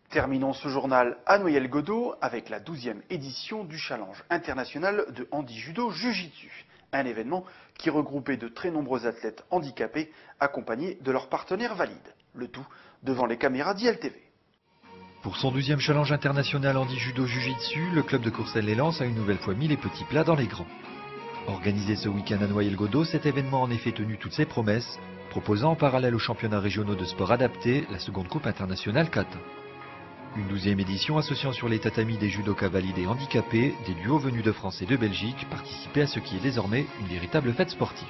Terminons ce journal à Noyelles-Godault avec la 12e édition du Challenge international de handi-judo Jiu-Jitsu. Un événement qui regroupait de très nombreux athlètes handicapés accompagnés de leurs partenaires valides. Le tout devant les caméras d'ILTV. Pour son 12e Challenge international handi-judo Jiu-Jitsu, le club de Courcelles-lès-Lens a une nouvelle fois mis les petits plats dans les grands. Organisé ce week-end à Noyelles-Godault, cet événement a en effet tenu toutes ses promesses, proposant en parallèle aux championnats régionaux de sport adaptés la seconde coupe internationale kata. Une 12e édition associant sur les tatamis des judokas valides et handicapés, des duos venus de France et de Belgique, participaient à ce qui est désormais une véritable fête sportive.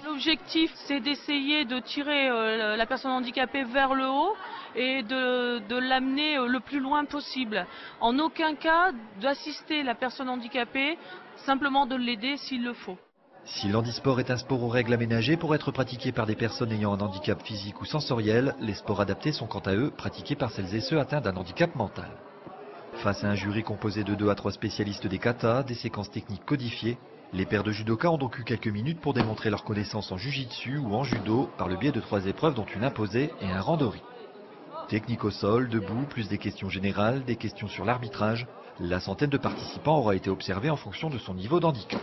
L'objectif, c'est d'essayer de tirer la personne handicapée vers le haut et de l'amener le plus loin possible. En aucun cas d'assister la personne handicapée, simplement de l'aider s'il le faut. Si l'handisport est un sport aux règles aménagées pour être pratiqué par des personnes ayant un handicap physique ou sensoriel, les sports adaptés sont quant à eux pratiqués par celles et ceux atteints d'un handicap mental. Face à un jury composé de 2 à 3 spécialistes des katas, des séquences techniques codifiées, les paires de judokas ont donc eu quelques minutes pour démontrer leur connaissance en jiu-jitsu ou en judo par le biais de 3 épreuves dont une imposée et un randori. Technique au sol, debout, plus des questions générales, des questions sur l'arbitrage, la centaine de participants aura été observée en fonction de son niveau d'handicap.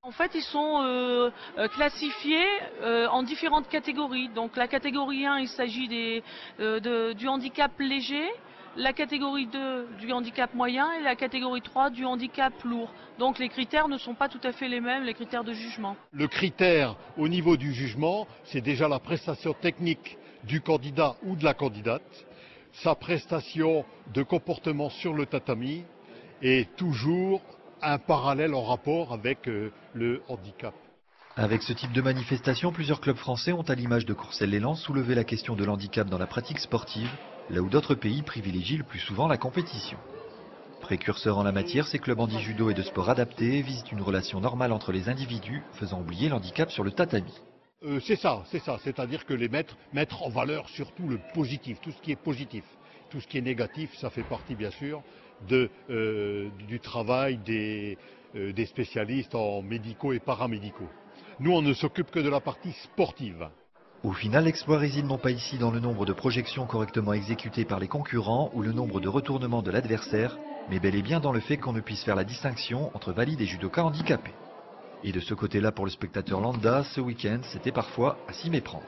En fait, ils sont classifiés en différentes catégories. Donc la catégorie 1, il s'agit du handicap léger, la catégorie 2 du handicap moyen et la catégorie 3 du handicap lourd. Donc les critères ne sont pas tout à fait les mêmes, les critères de jugement. Le critère au niveau du jugement, c'est déjà la prestation technique du candidat ou de la candidate, sa prestation de comportement sur le tatami et toujours un parallèle en rapport avec le handicap. Avec ce type de manifestation, plusieurs clubs français ont, à l'image de Courcelles-lès-Lens, soulevé la question de l'handicap dans la pratique sportive, là où d'autres pays privilégient le plus souvent la compétition. Précurseurs en la matière, ces clubs handi-judo et de sport adaptés visent une relation normale entre les individus, faisant oublier l'handicap sur le tatami. C'est ça, c'est-à-dire que mettre en valeur surtout le positif, tout ce qui est positif. Tout ce qui est négatif, ça fait partie bien sûr du travail des spécialistes en médicaux et paramédicaux. Nous, on ne s'occupe que de la partie sportive. Au final, l'exploit réside non pas ici dans le nombre de projections correctement exécutées par les concurrents ou le nombre de retournements de l'adversaire, mais bel et bien dans le fait qu'on ne puisse faire la distinction entre valides et judokas handicapés. Et de ce côté-là, pour le spectateur lambda, ce week-end, c'était parfois à s'y méprendre.